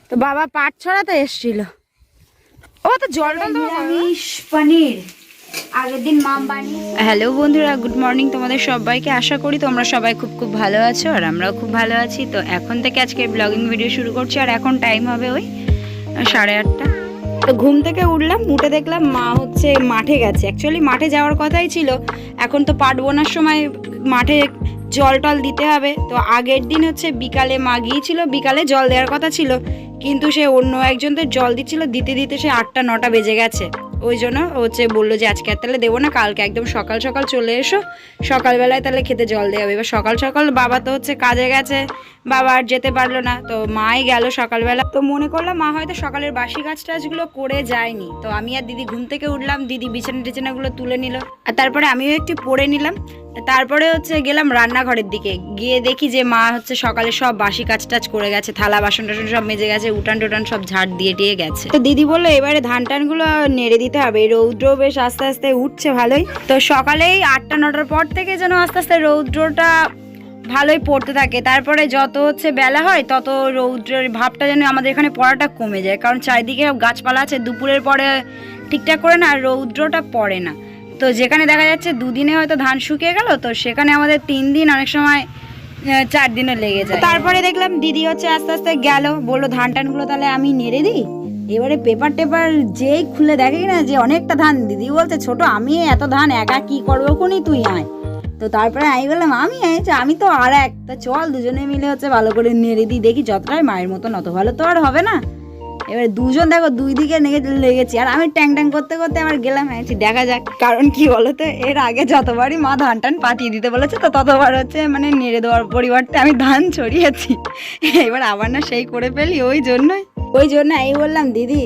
তো বাবা পাট ছড়াতে এসেছিল। ও তো জল নিরামিষ পনির আগের দিন মাম বানিয়ে। হ্যালো বন্ধুরা, গুড মর্নিং তোমাদের সবাইকে। আশা করি তোমরা সবাই খুব খুব ভালো আছো, আর আমরাও খুব ভালো আছি। তো এখন থেকে আজকে ব্লগিং ভিডিও শুরু করছি, আর এখন টাইম হবে ওই 8:30। তো ঘুম থেকে উঠলাম, উঠে দেখলাম মা হচ্ছে মাঠে গেছে। অ্যাকচুয়ালি মাঠে যাওয়ার কথাই ছিল, এখন তো পাট বোনার সময় মাঠে জল টল দিতে হবে। তো আগের দিন হচ্ছে বিকালে মা গিয়েছিল, বিকালে জল দেওয়ার কথা ছিল, কিন্তু সে অন্য একজনদের জল দিচ্ছিল, দিতে দিতে সে 8টা-9টা বেজে গেছে। ওই জন্য হচ্ছে বললো যে আজকে আর তাহলে দেবো না, কালকে একদম সকাল সকাল চলে এসো, সকালবেলায় তাহলে খেতে জল দেওয়া হবে। এবার সকাল সকাল বাবা তো হচ্ছে কাজে গেছে, বাবা আর যেতে পারলো না, তো মাই গেল সকালবেলা। তো মনে করলাম মা হয়তো সকালের বাসি কাজ টাজগুলো করে যায়নি। তো আমি আর দিদি ঘুম থেকে উঠলাম, দিদি বিছানা টিছানাগুলো তুলে নিল, আর তারপরে আমিও একটু পড়ে নিলাম। তারপরে হচ্ছে গেলাম রান্নাঘরের দিকে, গিয়ে দেখি যে মা হচ্ছে সকালে সব বাসি কাজ টাজ করে গেছে, থালা বাসন টাসন সব মেজে গেছে, উঠান টুটান সব ঝাড় দিয়ে টিয়ে গেছে। তো দিদি বললো এবারে ধান টানগুলো নেড়ে দিতে হবে, রৌদ্র বেশ আস্তে আস্তে উঠছে ভালোই। তো সকালেই 8টা-9টার পর থেকে যেন আস্তে আস্তে রৌদ্রটা ভালোই পড়তে থাকে। তারপরে যত হচ্ছে বেলা হয় তত রৌদ্রের ভাবটা যেন আমাদের এখানে পড়াটা কমে যায়, কারণ চারিদিকে গাছপালা আছে, দুপুরের পরে ঠিকঠাক করে না আর রৌদ্রটা পড়ে না। তো যেখানে দেখা যাচ্ছে দুদিনে হয়তো ধান শুকিয়ে গেল, তো সেখানে আমাদের 3 দিন, অনেক সময় 4 দিনও লেগে যায়। তারপরে দেখলাম দিদি হচ্ছে আস্তে আস্তে গেল, বললো ধান টানগুলো তাহলে আমি নেড়ে দিই। এবারে পেপার টেপার যেই খুলে দেখি না যে অনেকটা ধান, দিদি বলছে ছোট আমি এত ধান একা কি করবো, কোনি তুই আয়। তো তারপরে আমি বললাম আমি তো আর একটা, চল দুজনে মিলে হচ্ছে ভালো করে নেড়ে দিই, দেখি যতটাই মায়ের মতন অত ভালো তো আর হবে না। এবারে দুজন দেখো দুই দিকে লেগেছি, আর আমি ট্যাং ট্যাং করতে করতে আমার গেলাম, দেখা যাক। কারণ কি বলতো, এর আগে যতবারই মা ধান টান পাঠিয়ে দিতে বলেছে, তো ততবার হচ্ছে মানে নেড়ে দেওয়ার পরিবর্তে আমি ধান ছড়িয়েছি। এবার আবার না সেই করে ফেলি, ওই জন্য আমি বললাম দিদি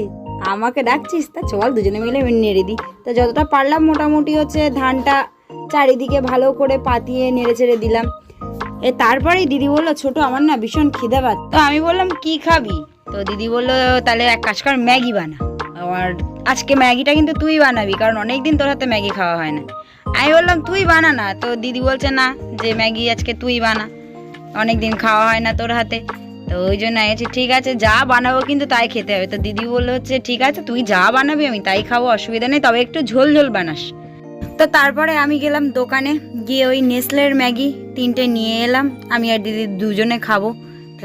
আমাকে ডাকছিস, তা চল দুজনে মিলে নেড়ে দিই। তো যতটা পারলাম মোটামুটি হচ্ছে ধানটা চারিদিকে ভালো করে পাতিয়ে নেড়ে ছেড়ে দিলাম। তারপরেই দিদি বললো ছোট আমার না ভীষণ খিদে পাচ্ছে। তো আমি বললাম কি খাবি? তো দিদি বললো তাহলে এক কাজ কর, ম্যাগি বানা। আর আজকে ম্যাগিটা কিন্তু তুই বানাবি, কারণ অনেকদিন তোর হাতে ম্যাগি খাওয়া হয় না। আমি বললাম তুই বানা না। তো দিদি বলছে না, যে ম্যাগি আজকে তুই বানা, অনেকদিন খাওয়া হয় না তোর হাতে। তো ওই জন্য আমি ঠিক আছে যা বানাবো কিন্তু তাই খেতে হবে। তো দিদি বললো হচ্ছে ঠিক আছে তুই যা বানাবি আমি তাই খাবো, অসুবিধা নেই, তবে একটু ঝোল ঝোল বানাস। তো তারপরে আমি গেলাম দোকানে, গিয়ে ওই নেসলের ম্যাগি 3টে নিয়ে এলাম, আমি আর দিদি দুজনে খাবো।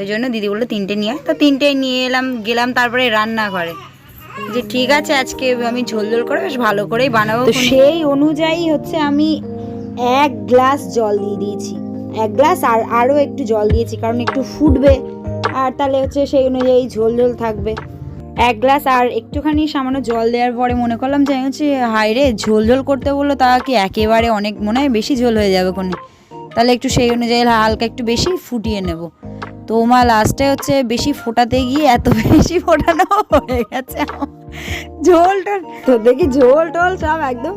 ওই জন্য দিদি বললো 3টে নিয়ে, তো 3টেই নিয়ে এলাম। গেলাম তারপরে রান্নাঘরে, যে ঠিক আছে আজকে আমি ঝোল ঝোল করে বেশ ভালো করেই বানাবো। তো সেই অনুযায়ী হচ্ছে আমি 1 গ্লাস জল দিয়ে দিয়েছি, 1 গ্লাস আর আরও একটু জল দিয়েছি, কারণ একটু ফুটবে, আর তাহলে হচ্ছে সেই অনুযায়ী ঝোল ঝোল থাকবে। 1 গ্লাস আর একটুখানি সামান্য জল দেওয়ার পরে মনে করলাম যে হচ্ছে হাই রে ঝোল ঝোল করতে বললো, তা কি একেবারে অনেক মনে হয় বেশি ঝোল হয়ে যাবে কোনে, তাহলে একটু সেই অনুযায়ী হালকা একটু বেশি ফুটিয়ে নেব। তো মা লাস্টে হচ্ছে বেশি ফোটাতে গিয়ে এত বেশি ফোটানো হয়ে গেছে ঝোল টোল। তো দেখি ঝোল টোল সব একদম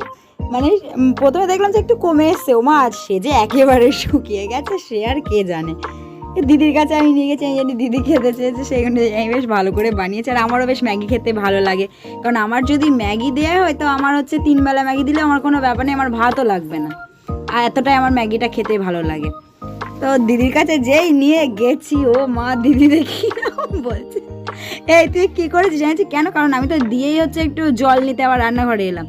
মানে প্রথমে দেখলাম যে একটু কমে এসছে, ওমা আর সে যে একেবারে শুকিয়ে গেছে সে আর কে জানে। দিদির কাছে আমি নিয়ে গেছি, আমি জানি দিদি খেতে চেয়েছে, সেই অনুযায়ী আমি বেশ ভালো করে বানিয়েছি। আর আমারও বেশ ম্যাগি খেতে ভালো লাগে, কারণ আমার যদি ম্যাগি দেওয়া হয় তো আমার হচ্ছে 3 বেলা ম্যাগি দিলে আমার কোনো ব্যাপার নেই, আমার ভাতও লাগবে না, আর এতটাই আমার ম্যাগিটা খেতে ভালো লাগে। তো দিদির কাছে যেই নিয়ে গেছি, ও মা দিদি দেখি বলছে এই তুই কী করেছিস? জানিস কেন? কারণ আমি তো দিয়েই হচ্ছে একটু জল নিতে আবার রান্নাঘরে এলাম।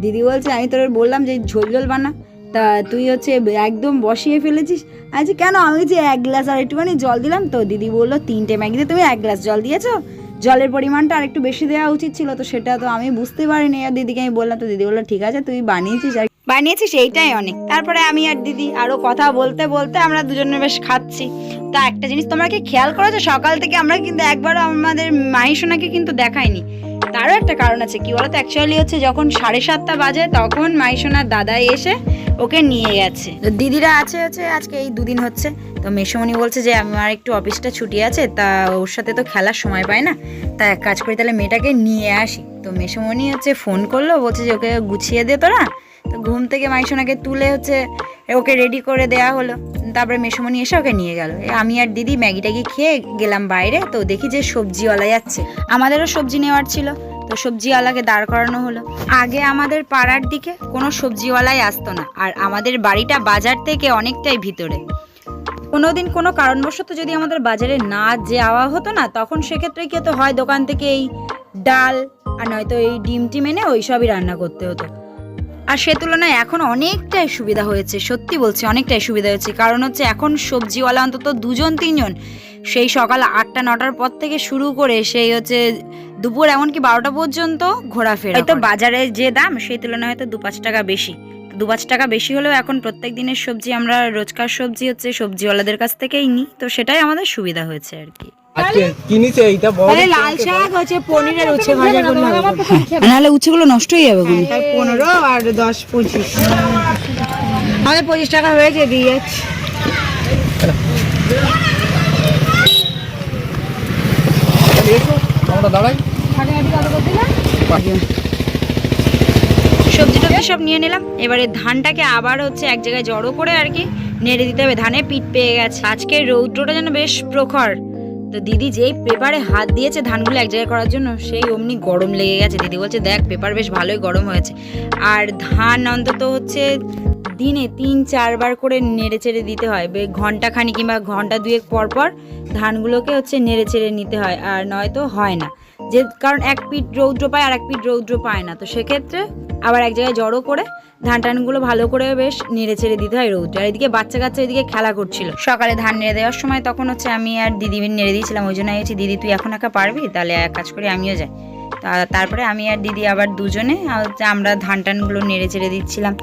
দিদি বলছে আমি তোর বললাম যে ঝোল ঝোল বানা, তা তুই হচ্ছে একদম বসিয়ে ফেলেছিস। আচ্ছা কেন? আমি যে 1 গ্লাস আর একটুখানি জল দিলাম। তো দিদি বললো 3টে ম্যাগিতে তুমি 1 গ্লাস জল দিয়েছো, জলের পরিমাণটা আর একটু বেশি দেওয়া উচিত ছিল, তো সেটা তো আমি বুঝতে পারিনি। আর দিদিকে আমি বললাম, তো দিদি বললো ঠিক আছে তুই বানিয়েছিস এইটাই অনেক। তারপরে আমি আর দিদি আরও কথা বলতে বলতে আমরা দুজনে বেশ খাচ্ছি। তা একটা জিনিস তোমরা কি খেয়াল করেছো, সকাল থেকে আমরা কিন্তু একবারও আমাদের মাহিসোনাকে কিন্তু দেখাইনি। তারও একটা কারণ আছে, কি বলতো, অ্যাকচুয়ালি হচ্ছে যখন 7:30 বাজে তখন মাহিসোনার দাদাই এসে ওকে নিয়ে গেছে। তো দিদিরা আছে আজকে এই 2 দিন হচ্ছে। তো মেসোমণি বলছে যে আমার একটু অফিসটা ছুটি আছে, তা ওর সাথে তো খেলার সময় পায় না, তা এক কাজ করি তাহলে মেয়েটাকে নিয়ে আসি। তো মেসোমণি হচ্ছে ফোন করলো, বলছে যে ওকে গুছিয়ে দে তোরা। তো ঘুম থেকে মাইসোনাকে তুলে হচ্ছে ওকে রেডি করে দেওয়া হলো। তারপরে মেসোমণি এসে ওকে নিয়ে গেল। আমি আর দিদি ম্যাগি ট্যাগি খেয়ে গেলাম বাইরে। তো দেখি যে সবজিওয়ালা যাচ্ছে, আমাদেরও সবজি নেওয়ার ছিল, তো সবজিওয়ালাকে দাঁড় করানো হলো। আগে আমাদের পাড়ার দিকে কোনো সবজিওয়ালাই আসতো না, আর আমাদের বাড়িটা বাজার থেকে অনেকটাই ভিতরে। কোনোদিন কোনো কারণবশত যদি আমাদের বাজারে না যাওয়া হতো না, তখন সেক্ষেত্রে কি হতো, হয় দোকান থেকে এই ডাল আর নয়তো এই ডিম টিম এনে ওই সবই রান্না করতে হতো। আর সে তুলনায় এখন অনেকটাই সুবিধা হয়েছে, সত্যি বলছি অনেকটাই সুবিধা হয়েছে। কারণ হচ্ছে এখন সবজিওয়ালা অন্তত 2-3 জন, সেই সকাল 8টা-9টার পর থেকে শুরু করে সেই হচ্ছে দুপুর এমনকি 12টা পর্যন্ত ঘোরাফেরা। হয়তো বাজারে যে দাম সেই তুলনায় হয়তো 2-5 টাকা বেশি, 2-5 টাকা বেশি হলেও এখন প্রত্যেক দিনের সবজি আমরা রোজকার সবজি হচ্ছে সবজিওয়ালাদের কাছ থেকেই নিই, তো সেটাই আমাদের সুবিধা হয়েছে আর কি। লাল শাক হচ্ছে পনিরের উচ্ছে ভাজা করলে নাহলে উচ্ছেগুলো নষ্ট হয়ে যাবে। 15 আর 10-25 আমাদের 25 টাকা হয়েছে, দিয়ে যাচ্ছি। সবজি টবজি সব নিয়ে নিলাম। এবারে ধানটাকে আবার হচ্ছে এক জায়গায় জড়ো করে আর কি নেড়ে দিতে হবে। ধানে পিঠ পেয়ে গেছে, আজকে রৌদ্রটা যেন বেশ প্রখর। তো দিদি যেই পেপারে হাত দিয়েছে ধানগুলো এক জায়গায় করার জন্য, সেই অমনি গরম লেগে গেছে। দিদি বলছে দেখ পেপার বেশ ভালোই গরম হয়েছে। আর ধান অন্তত হচ্ছে দিনে 3-4 বার করে নেড়ে চেড়ে দিতে হয়, ঘন্টাখানি কিংবা ঘন্টা 2 পর পর ধানগুলোকে হচ্ছে নেড়ে চেড়ে নিতে হয়, আর নয়তো হয় না। যে কারণ এক পিঠ রৌদ্র পায় আর এক পিঠ রৌদ্র পায় না, তো সেক্ষেত্রে আবার এক জায়গায় জড়ো করে ধান টানগুলো ভালো করে বেশ নেড়ে চেড়ে দিতে হয় রৌদ্র। আর এদিকে বাচ্চা কাচ্চা এদিকে খেলা করছিল সকালে ধান নেড়ে দেওয়ার সময়, তখন হচ্ছে আমি আর দিদি নেড়ে দিয়েছিলাম। ওই জন্য গেছি, দিদি তুই এখন একা পারবি, তাহলে এক কাজ করি আমিও যাই। তারপরে আমি আর দিদি আবার দুজনে আমরা ধান টানগুলো নেড়ে চেড়ে দিচ্ছিলাম।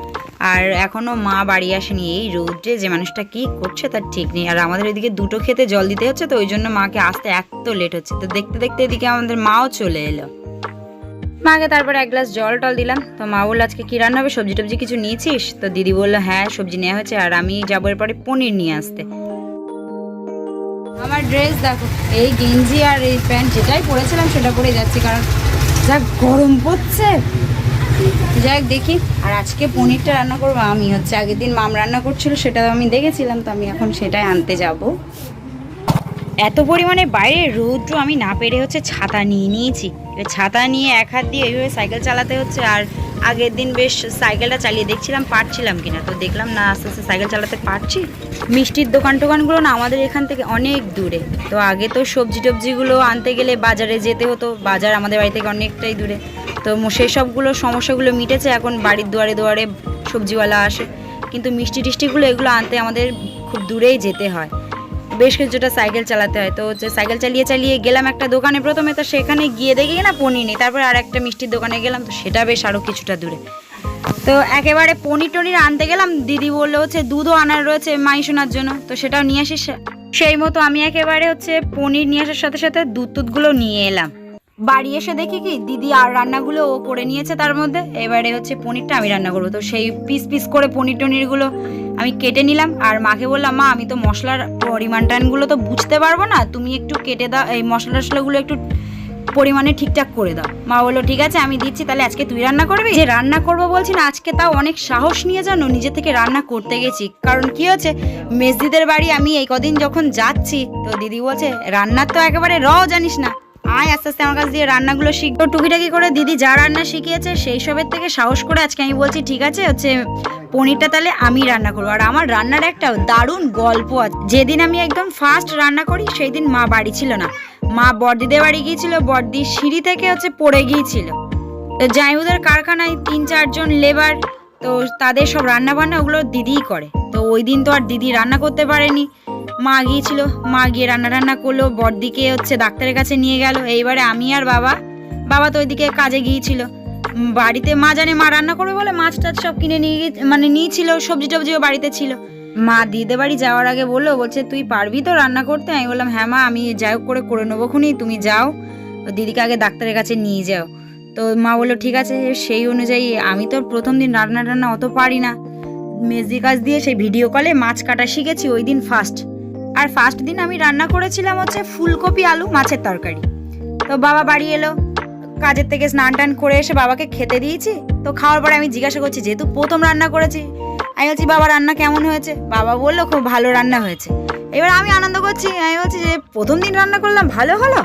আর এখনও মা বাড়ি আসেনি, এই রৌদ্রে যে মানুষটা কি করছে তার ঠিক নেই। আর আমাদের এদিকে 2টো খেতে জল দিতে হচ্ছে, তো ওই জন্য মাকে আসতে এত লেট হচ্ছে। তো দেখতে দেখতে এদিকে আমাদের মাও চলে এলো। মাকে তারপরে 1 গ্লাস জল টল দিলাম। তো মা বললো আজকে কি রান্না হবে, সবজি টবজি কিছু নিয়েছিস? তো দিদি বললো হ্যাঁ সবজি নেওয়া হয়েছে, আর আমি যাবো এরপরে পনির নিয়ে আসতে। আমার ড্রেস দেখো, এই গেঞ্জি আর এই প্যান্ট যেটাই পরেছিলাম সেটা পরে যাচ্ছি, কারণ যা গরম পড়ছে। যাই হোক দেখি। আর আজকে পনিরটা রান্না করবো আমি, হচ্ছে আগের দিন মাম রান্না করছিল সেটা আমি দেখেছিলাম, তো আমি এখন সেটাই আনতে যাব। এত পরিমাণে বাইরে রৌদ্র, আমি না পেরে হচ্ছে ছাতা নিয়ে নিয়েছি। এবার ছাতা নিয়ে এক হাত দিয়ে এইভাবে সাইকেল চালাতে হচ্ছে। আর আগের দিন বেশ সাইকেলটা চালিয়ে দেখছিলাম পারছিলাম কিনা, তো দেখলাম না আস্তে আস্তে সাইকেল চালাতে পারছি। মিষ্টির দোকান টোকানগুলো না আমাদের এখান থেকে অনেক দূরে, তো আগে তো সবজি টবজিগুলো আনতে গেলে বাজারে যেতে হতো, বাজার আমাদের বাড়ি থেকে অনেকটাই দূরে। তো সেই সবগুলো সমস্যাগুলো মিটেছে, এখন বাড়ির দুয়ারে দুয়ারে সবজিওয়ালা আসে। কিন্তু মিষ্টি টিষ্টিগুলো এগুলো আনতে আমাদের খুব দূরেই যেতে হয়, বেশ কিছুটা সাইকেল চালাতে হয়। তো হচ্ছে সাইকেল চালিয়ে চালিয়ে গেলাম একটা দোকানে প্রথমে, তো সেখানে গিয়ে দেখি না পনির নেই। তারপর আর একটা মিষ্টির দোকানে গেলাম, তো সেটা বেশ আরও কিছুটা দূরে। তো একেবারে পনির টনির আনতে গেলাম, দিদি বললো হচ্ছে দুধও আনার রয়েছে মাইশোনার জন্য, তো সেটাও নিয়ে আসিস। সেই মতো আমি একেবারে হচ্ছে পনির নিয়ে আসার সাথে সাথে দুধ টুধগুলো নিয়ে এলাম। বাড়ি এসে দেখি কি দিদি আর রান্নাগুলো ও করে নিয়েছে, তার মধ্যে এবারে হচ্ছে পনিরটা আমি রান্না করবো। তো সেই পিস পিস করে পনির টনিরগুলো আমি কেটে নিলাম। আর মাকে বললাম মা আমি তো মশলার পরিমাণ টানগুলো তো বুঝতে পারবো না, তুমি একটু কেটে দাও, এই মশলা টশলাগুলো একটু পরিমাণে ঠিকঠাক করে দাও। মা বললো ঠিক আছে আমি দিচ্ছি, তাহলে আজকে তুই রান্না করবি? যে রান্না করবো বলছি না, আজকে তাও অনেক সাহস নিয়ে জানো নিজে থেকে রান্না করতে গেছি। কারণ কি হচ্ছে, মেজদিদের বাড়ি আমি এই কদিন যখন যাচ্ছি, তো দিদি বলছে রান্নার তো একেবারে জানিস না, আয় আস্তে আস্তে আমার কাছ দিয়ে রান্নাগুলো শিখবো। টুকিটাকি করে দিদি যা রান্না শিখিয়েছে সেই সবের থেকে সাহস করে আজকে আমি বলছি ঠিক আছে হচ্ছে পনিরটা তাহলে আমি রান্না করবো। আর আমার রান্নার একটা দারুণ গল্প আছে। যেদিন আমি একদম ফার্স্ট রান্না করি সেই দিন মা বাড়ি ছিল না, মা বড়দিদের বাড়ি গিয়েছিল, বড়দির সিঁড়ি থেকে হচ্ছে পড়ে গিয়েছিল। তো জামাইবাবুদের কারখানায় 3-4 জন লেবার, তো তাদের সব রান্না বান্না ওগুলো দিদিই করে। তো ওই দিন তো আর দিদি রান্না করতে পারেনি, মা গিয়েছিল, মা গিয়ে রান্না করলো, বড়দিকে হচ্ছে ডাক্তারের কাছে নিয়ে গেল। এইবারে আমি আর বাবা তো ওইদিকে কাজে গিয়েছিল। বাড়িতে মা জানে মা রান্না করবে বলে মাছ টাছ সব কিনে নিয়েছিল, সবজি টবজিও বাড়িতে ছিল। মা দিদিদের বাড়ি যাওয়ার আগে বলছে তুই পারবি তো রান্না করতে? আমি বললাম হ্যাঁ মা আমি যাই হোক করে নেবো খুনি, তুমি যাও দিদিকে আগে ডাক্তারের কাছে নিয়ে যাও। তো মা বললো ঠিক আছে। সেই অনুযায়ী আমি তো প্রথম দিন রান্না অত পারি না, মেজদি কাজ দিয়ে সেই ভিডিও কলে মাছ কাটা শিখেছি ওই দিন ফার্স্ট। আর ফার্স্ট দিন আমি রান্না করেছিলাম হচ্ছে ফুলকপি আলু মাছের তরকারি। তো বাবা বাড়ি এলো কাজের থেকে, স্নান টান করে এসে বাবাকে খেতে দিয়েছি। তো খাওয়ার পরে আমি জিজ্ঞাসা করছি যেহেতু প্রথম রান্না করেছি, আমি বলছি বাবা রান্না কেমন হয়েছে? বাবা বললো খুব ভালো রান্না হয়েছে। এবার আমি আনন্দ করছি, আমি বলছি যে প্রথম দিন রান্না করলাম ভালো হলো।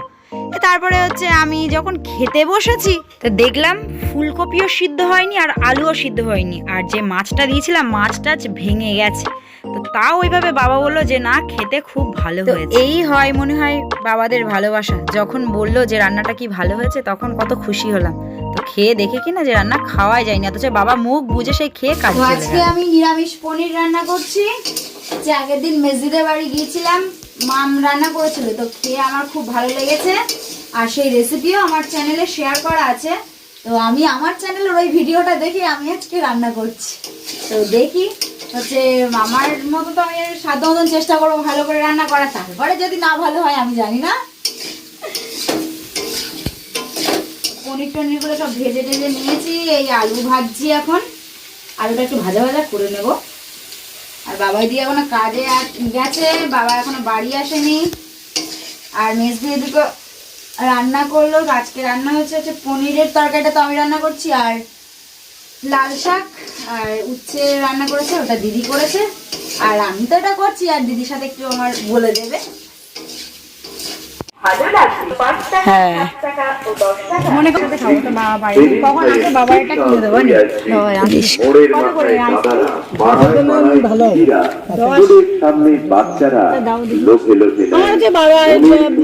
তারপরে হচ্ছে আমি যখন খেতে বসেছি তো দেখলাম ফুলকপিও সিদ্ধ হয়নি আর আলুও সিদ্ধ হয়নি, আর যে মাছটা দিয়েছিলাম মাছটা ভেঙে গেছে। তো তাও ওইভাবে বাবা বললো যে না, খেতে খুব ভালো হয়েছে। এই হয় মনে হয় বাবাদের ভালোবাসা। যখন বললো যে রান্নাটা কি ভালো হয়েছে তখন কত খুশি হলাম। তো খেয়ে দেখে কিনা যে রান্না খাওয়াই যায়নি, অথচ বাবা মুখ বুঝে সেই খেয়ে কাজ। আজকে আমি নিরামিষ পনির রান্না করছি। যে আগের দিন মেজদিদের বাড়ি গিয়েছিলাম, মাম রান্না করেছিল, তো খেয়ে আমার খুব ভালো লেগেছে। আর সেই রেসিপিও আমার চ্যানেলে শেয়ার করা আছে। তো আমি আমার চ্যানেলের ওই ভিডিওটা দেখে আমি আজকে রান্না করছি। তো দেখি হচ্ছে আমার মতো তো আমি সাধ্য মতন চেষ্টা করবো ভালো করে রান্না করা। তারপরে যদি না ভালো হয় আমি জানি না। পনির টনিরগুলো সব ভেজে টেজে নিয়েছি। এই আলু ভাজছি এখন। আলুটা একটু ভাজা ভাজা করে নেব। আর বাবাই দিয়ে এখনো কাজে গেছে, বাবা এখনো বাড়ি আসেনি। আর মেজদি এদিকে রান্না করলো। আজকে রান্না হচ্ছে পনিরের তরকারিটা তো আমি রান্না করছি, আর লাল শাক আর উচ্ছে রান্না করেছে, ওটা দিদি করেছে। আর আমি তো এটা করছি, আর দিদির সাথে একটু আমার বলে দেবে। হ্যাঁ মনে করতে খাবো তো বাবা কখন আসে, বাবা এটা কিনে দেবো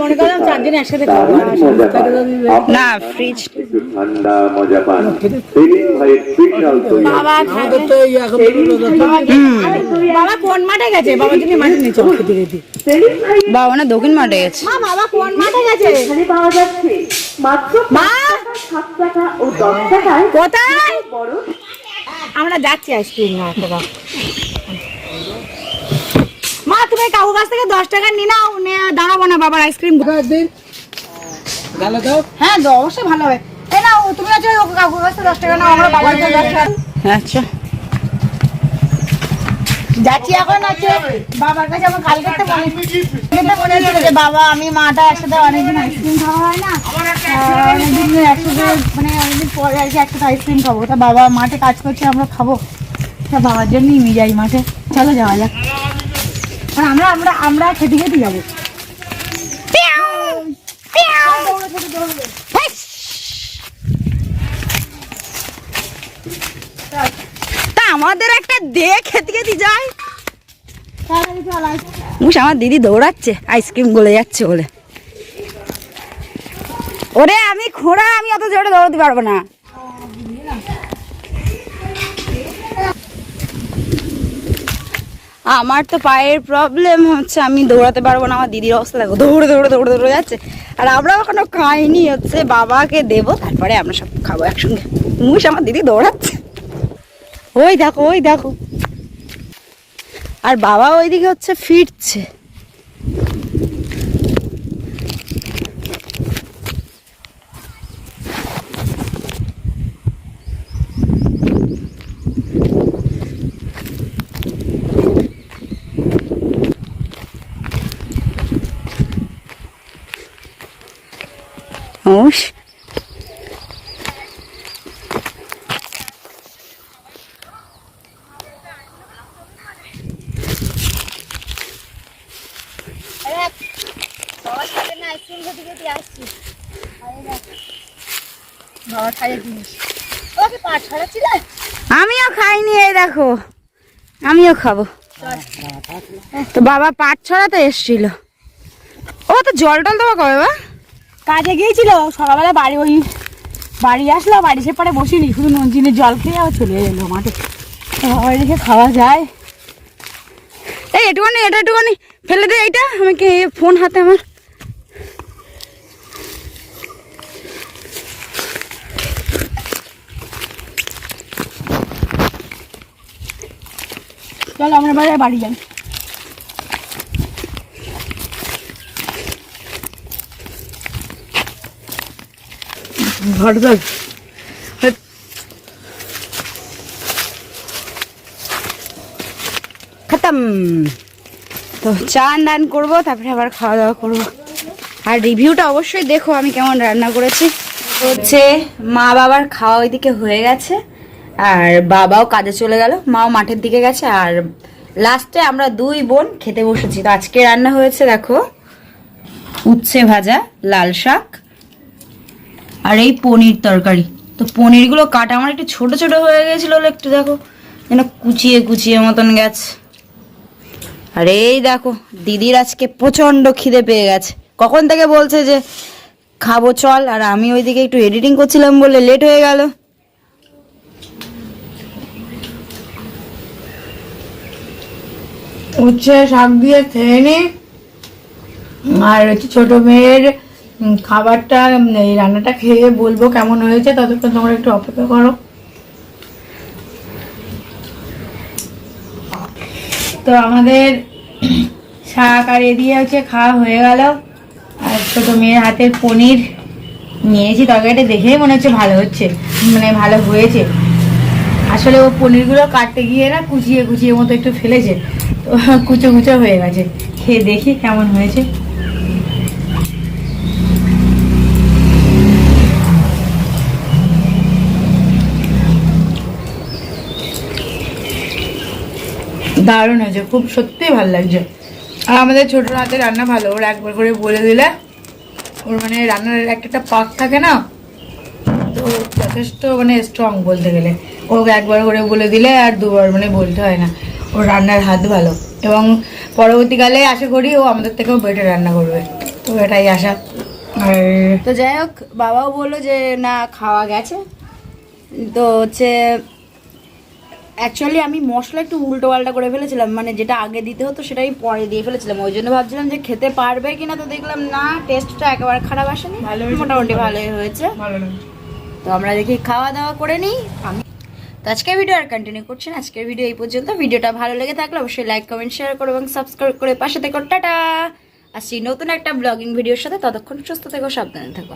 মনে করলাম চারজনে একসাথে খাবো না। ফ্রিজ ঠান্ডা মজা পান বাবা। বাবা কোন মাঠে গেছে? বাবা তুমি মাঠে নিচে খেতে খেতে বাবা না দক্ষিণ মাঠে গেছে। বাবা কোন মাঠে গেছে? এখানে পাওয়া যাচ্ছে মাত্র 7 টাকা ও 10 টাকায়। কোথায়? আমরা যাচ্ছি আইসক্রিম না একটা। মা তুমি কাকু কাছ থেকে 10 টাকা নি নাও, দাঁড়াবো না বাবার আইসক্রিম দিন। হ্যাঁ অবশ্যই ভালো হবে। এই নাও তুমি আছে কাকু কাছ থেকে 10 টাকা নাও, আমরা বাবার কাছে 10 টাকা। আচ্ছা যাচ্ছি এখন। আছে বাবার কাছে আমার কালকে মনে হচ্ছিল যে বাবা আমি মাটা একসাথে অনেকদিন আইসক্রিম খাওয়া হয় না, অনেকদিন একসাথে মানে অনেকদিন পরে আর কি একসাথে আইসক্রিম খাবো। তা বাবা মাঠে কাজ করছে, আমরা খাবো। তা বাবার জন্যই নিয়ে যাই মাঠে। চলো যাওয়া যাক। আর আমরা আমরা আমরা খেতে খেতে যাবো। তা আমাদের একটা দে খেতে খেতে যাই। আমার দিদি দৌড়াচ্ছে আইসক্রিম গলে যাচ্ছে বলে। ওরে আমি খোঁড়া, আমি অত জোরে দৌড়াতে পারবো না। আমার তো পায়ের প্রবলেম হচ্ছে, আমি দৌড়াতে পারবো না। আমার দিদির অবস্থা দেখো, দৌড়ে দৌড়ে দৌড়ে দৌড়ে যাচ্ছে। আর আমরা এখনো খাইনি, হচ্ছে বাবাকে দেবো তারপরে আমরা সব খাবো একসঙ্গে। মুশ আমার দিদি দৌড়াচ্ছে, ওই দেখো ওই দেখো। আর বাবা ওইদিকে হচ্ছে ফিরছে। ওশ আমিও খাইনি, এই দেখো আমিও খাবো। তো বাবা পাট ছড়াতে এসছিল। ও তো জল টল দেবো কবে? বা কাজে গিয়েছিল সকালবেলা, বাড়ি আসলো, বাড়ি সে পরে বসিনি, শুধু নুন চিনির জল খেয়ে আবার চলে এলো মাঠে। বাড়ি রেখে খাওয়া যায়। এই একটুখানি এটা একটুখানি ফেলে দে, এইটা আমাকে ফোন হাতে আমার। চলো আমরা বাড়ি যাই। খতম। তো চান দান করবো, তারপরে আবার খাওয়া দাওয়া করবো। আর রিভিউটা অবশ্যই দেখো আমি কেমন রান্না করেছি। হচ্ছে মা বাবার খাওয়া ওইদিকে হয়ে গেছে, আর বাবাও কাজে চলে গেল, মাও মাঠের দিকে গেছে। আর লাস্টে আমরা দুই বোন খেতে বসেছি। তো আজকে রান্না হয়েছে দেখো উচ্ছে ভাজা, লাল শাক, আর এই পনির তরকারি। তো পনিরগুলো কাটা আমার একটু ছোট ছোট হয়ে গেছিল, একটু দেখো যেন কুচিয়ে কুচিয়ে মতন গেছে। আর এই দেখো দিদির আজকে প্রচন্ড খিদে পেয়ে গেছে, কখন থেকে বলছে যে খাবো চল, আর আমি ওইদিকে একটু এডিটিং করছিলাম বলে লেট হয়ে গেল। উচ্ছে শাক দিয়ে খেয়ে নি। আর হচ্ছে ছোট মেয়ের খাবারটা, এই রান্নাটা খেয়ে বলবো কেমন হয়েছে, ততক্ষণ তোমরা একটু অপেক্ষা করো। তো আমাদের শাক আর এ দিয়ে হচ্ছে খাওয়া হয়ে গেল। আর ছোট মেয়ের হাতের পনির নিয়েছি, তরকারিটা দেখেই মনে হচ্ছে ভালো হচ্ছে, মানে ভালো হয়েছে। আসলে ও পনিরগুলো কাটতে গিয়ে না কুচিয়ে কুচিয়ে মতো একটু ফেলেছে, তো কুচো কুচো হয়ে গেছে। খেয়ে দেখি কেমন হয়েছে। দারুণ হয়েছে, খুব সত্যিই ভালো লাগছে। আর আমাদের ছোট হাতে রান্না ভালো, ওর একবার করে বলে দিলে ওর মানে রান্নার একটা পাক থাকে না, তো যথেষ্ট মানে স্ট্রং বলতে গেলে। ওকে একবার করে বলে দিলে আর দুবার মানে বলতে হয় না। ওর রান্নার হাত ভালো, এবং পরবর্তীকালে আশা করি ও আমাদের থেকেও বেটার রান্না করবে, তো এটাই আশা। আর তো যাই হোক, বাবাও বললো যে না খাওয়া গেছে। তো হচ্ছে অ্যাকচুয়ালি আমি মশলা একটু উল্টো পাল্টা করে ফেলেছিলাম, মানে যেটা আগে দিতে হতো সেটাই পরে দিয়ে ফেলেছিলাম, ওই জন্য ভাবছিলাম যে খেতে পারবে কিনা, তো দেখলাম না, টেস্টটা একেবারে খারাপ আসেনি, ভালো হয়েছে, মোটামুটি ভালোই হয়েছে। ভালো লাগছে। তো আমরা দেখি খাওয়া দাওয়া করে নিই। আমি তো আজকের ভিডিও আর কন্টিনিউ করছি না, আজকের ভিডিও এই পর্যন্ত। ভিডিওটা ভালো লেগে থাকলে অবশ্যই লাইক কমেন্ট শেয়ার করো এবং সাবস্ক্রাইব করে পাশে থেকো। টাটা, আসছি নতুন একটা ব্লগিং ভিডিওর সাথে, ততক্ষণ সুস্থ থেকো, সাবধানে থেকো।